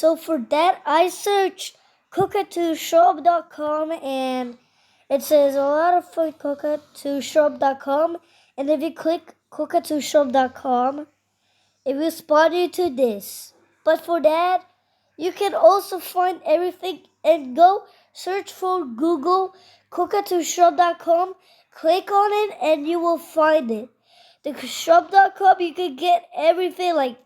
So for that, I searched cookatoshop.com and it says a lot of fun cookatoshop.com. And if you click cookatoshop.com, it will spawn you to this. But for that, you can also find everything and go search for Google cookatoshop.com. Click on it and you will find it. The shop.com, you can get everything like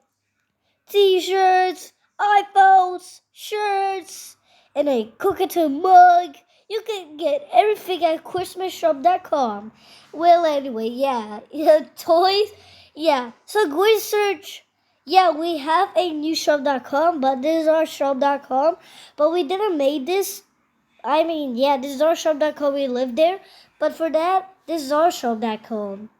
t-shirts, iPhones, shirts, and a Cookatoo mug. You can get everything at christmasshop.com. Well, anyway, toys. Yeah, so go and search. Yeah, we have a new shop.com, but this is our shop.com. But we didn't make this. This is our shop.com. We live there. But for that, this is our shop.com.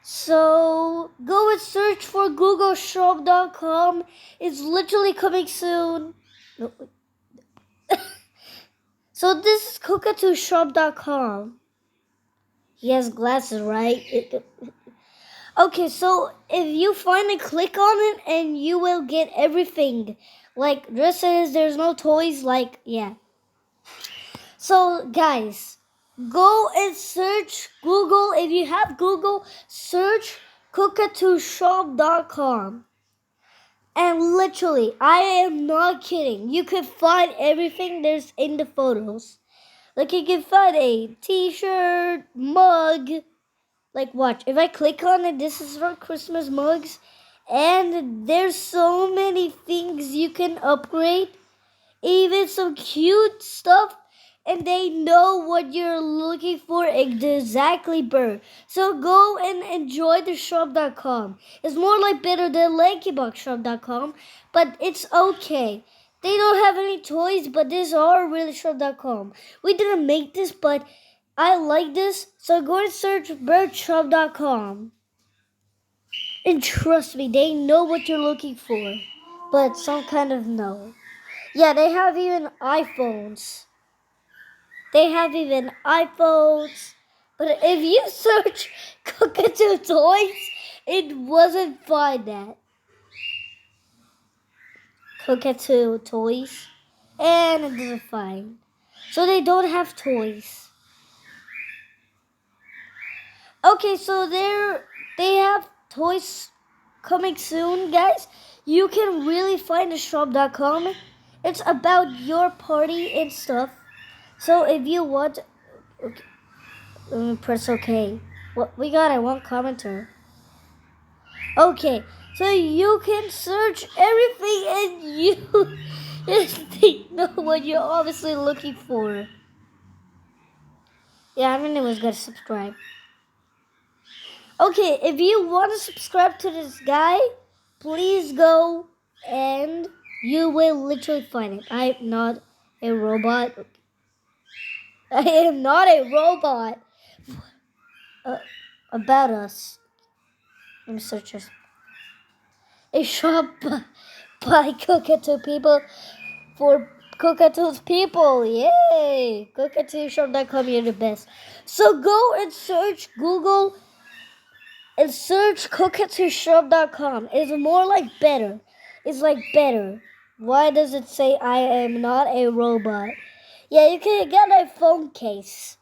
So go and search for googleshop.com. It's literally coming soon. No. So this is cookatoshop.com. He has glasses, right? Okay, so if you finally click on it and you will get everything. Like dresses, there's no toys, So guys, go and search Google. If you have Google, search cookatoshop.com. And literally, I am not kidding. You can find everything there's in the photos. Like you can find a t-shirt, mug. Like watch, if I click on it, this is for Christmas mugs. And there's so many things you can upgrade. Even some cute stuff, and they know what you're looking for exactly, Bird. So go and enjoy the shop.com. It's more like better than LankyBoxShop.com, but it's okay. They don't have any toys, but these are really shop.com. We didn't make this, but I like this, so go and search birdshop.com. And trust me, they know what you're looking for, but some kind of know. Yeah, they have even iPhones. But if you search Cookatoo toys, it wasn't find that. Cookatoo toys. And it doesn't find. So they don't have toys. Okay, so they have toys coming soon, guys. You can really find the shop.com. It's about your party and stuff. So if you want, okay, press OK. What we got? One commenter. Okay, so you can search everything and you just know what you're obviously looking for. Yeah, it was good to subscribe. Okay, if you want to subscribe to this guy, please go and you will literally find it. I'm not a robot. I am not a robot. About us. Let me search this. A shop by Cookatoo people for Cookatoo's people. Yay! Cookatooshop.com, you're the best. So go and search Google and search cookatooshop.com. It's more like better. It's like better. Why does it say I am not a robot? Yeah, you can get a phone case.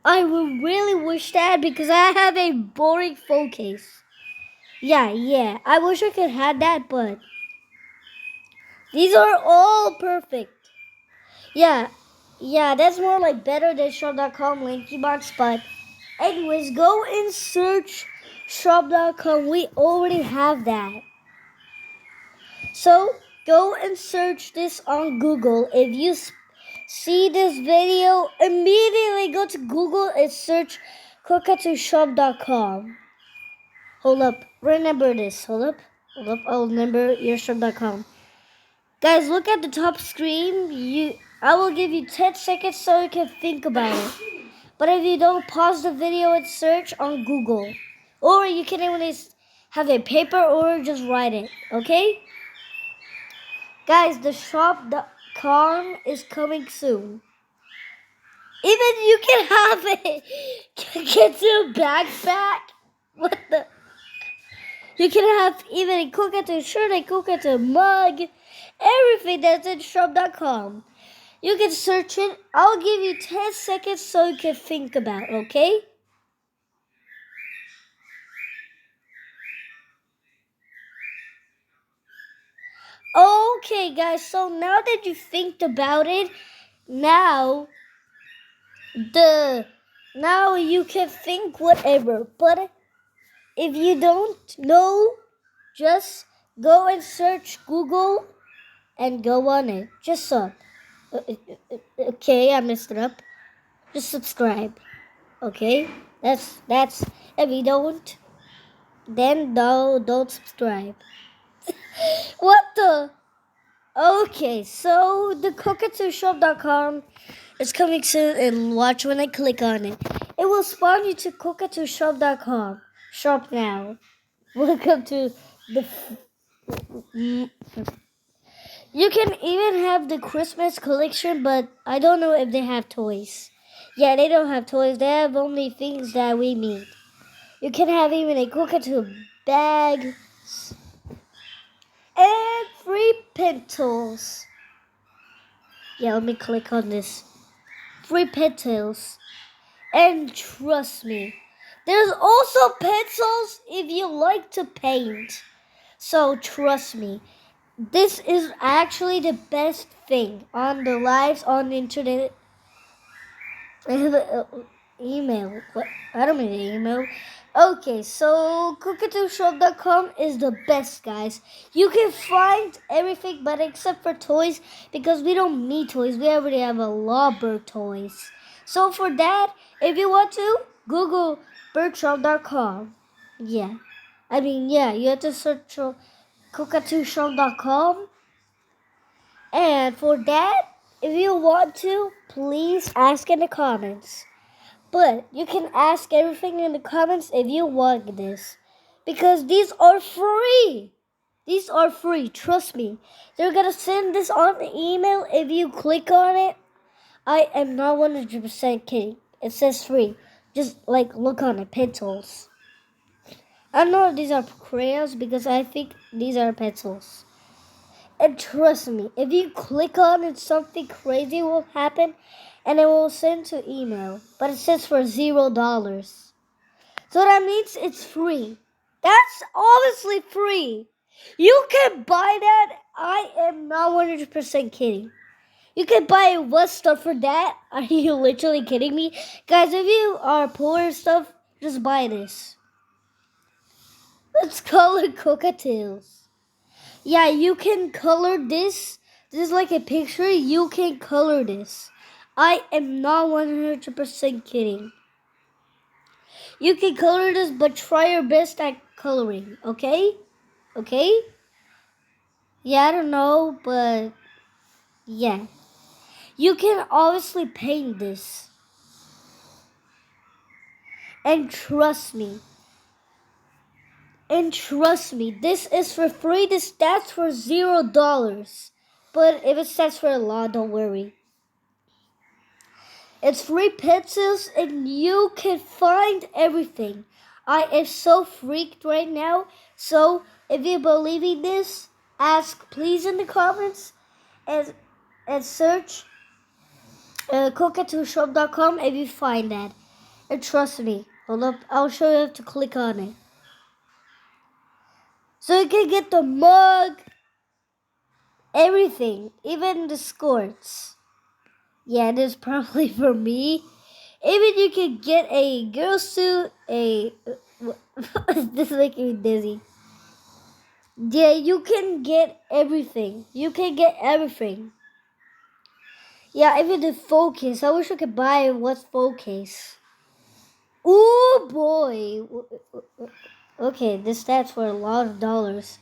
I would really wish that because I have a boring phone case. Yeah. I wish I could have that, but these are all perfect. Yeah, that's more like better than shop.com, LankyBox, but anyways, go and search shop.com. We already have that. So go and search this on Google. If you see this video, immediately go to Google and search cookatoshop.com. Hold up, remember this. Hold up, I'll remember your shop.com. Guys, look at the top screen. I will give you 10 seconds so you can think about it. But if you don't, pause the video and search on Google. Or you can even have a paper or just write it, okay? Guys, the shop.com is coming soon. Even you can have it. Get your backpack. What the? You can have even a coconut shirt, a coconut mug, everything that's in shop.com. You can search it. I'll give you 10 seconds so you can think about it, okay? Okay, guys, so now that you think about it, now now you can think whatever. But if you don't know, just go and search Google and go on it. Just so. Okay, I messed it up. Just subscribe. Okay? That's if you don't, then no, don't subscribe. What the? Okay, so the cockatooshop.com is coming soon, and watch when I click on it. It will spawn you to cockatooshop.com. Shop now. Welcome to the. You can even have the Christmas collection, but I don't know if they have toys. Yeah, they don't have toys. They have only things that we need. You can have even a cockatoo bag and free pencils. Yeah, let me click on this. Free pencils. And trust me, there's also pencils if you like to paint. So trust me, this is actually the best thing on the lives on the internet. Email. What? I don't mean email. Okay, so cookatoonshop.com is the best, guys. You can find everything but except for toys because we don't need toys. We already have a lot of toys. So for that, if you want to, Google birdshop.com. Yeah. You have to search cookatoonshop.com. And for that, if you want to, please ask in the comments. But you can ask everything in the comments if you want this. Because these are free. These are free, trust me. They're gonna send this on the email if you click on it. I am not 100% kidding. It says free. Just look on it, pencils. I don't know if these are crayons because I think these are pencils. And trust me, if you click on it, something crazy will happen and it will send to email. But it says for $0. So that means it's free. That's obviously free. You can buy that. I am not 100% kidding. You can buy what stuff for that? Are you literally kidding me? Guys, if you are poor and stuff, just buy this. Let's color cockatiels. Yeah, you can color this. This is like a picture. You can color this. I am not 100% kidding. You can color this, but try your best at coloring, okay? Okay? Yeah, I don't know, but yeah. You can obviously paint this. And trust me. This is for free. This stats for $0. But if it stats for a lot, don't worry. It's free pencils and you can find everything. I am so freaked right now. So if you believe in this, ask please in the comments and search cookatoonshop.com if you find that. And trust me, hold up, I'll show you how to click on it. So you can get the mug, everything, even the skirts. Yeah, this is probably for me. Even you can get a girl suit, this is making me dizzy. Yeah, you can get everything. Yeah, even the focus. I wish I could buy what's focus. Ooh, boy. Okay, this stats for a lot of dollars.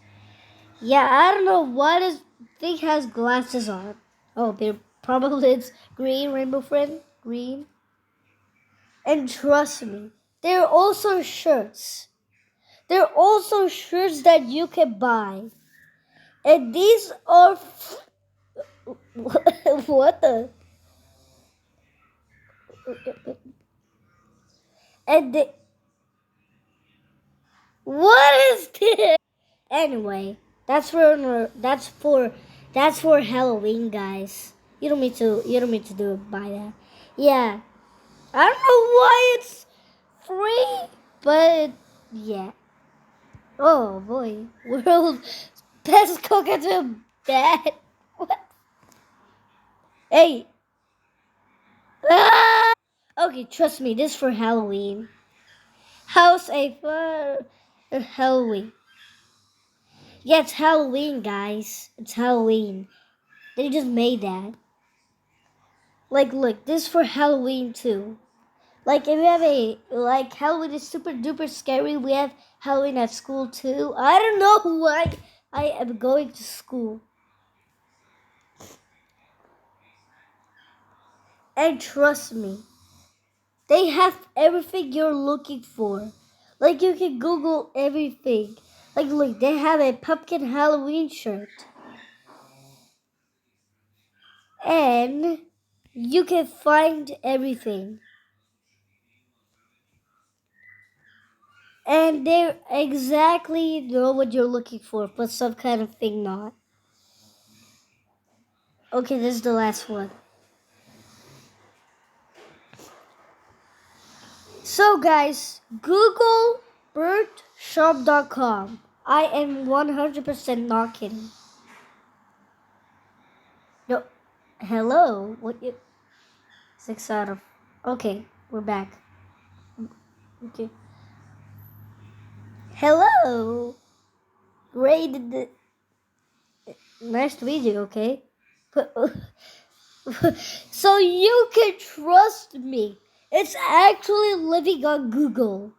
Yeah, I don't know why this thing has glasses on. Oh, they're probably it's green, rainbow friend, green. And trust me, there are also shirts. There are also shirts that you can buy. And these are... what the... And What is this? Anyway, that's for Halloween, guys. You don't need to do it by that. Yeah, I don't know why it's free, but yeah. Oh boy, world best coconut to bed. What? Hey. Ah! Okay, trust me, this is for Halloween. House a for Halloween. Yeah, it's Halloween, guys. It's Halloween. They just made that. Like, look, this is for Halloween too. Like, if you have a like Halloween is super duper scary, we have Halloween at school too. I don't know why I am going to school. And trust me, they have everything you're looking for. Like, you can Google everything. Like, look, they have a pumpkin Halloween shirt. And you can find everything. And they exactly know what you're looking for, but some kind of thing not. Okay, this is the last one. So, guys, Google birdshop.com. I am 100% not kidding. No, hello. What you? 6 out of. Okay, we're back. Okay. Hello. Rated. Nice to meet you. Okay. So you can trust me. It's actually living on Google.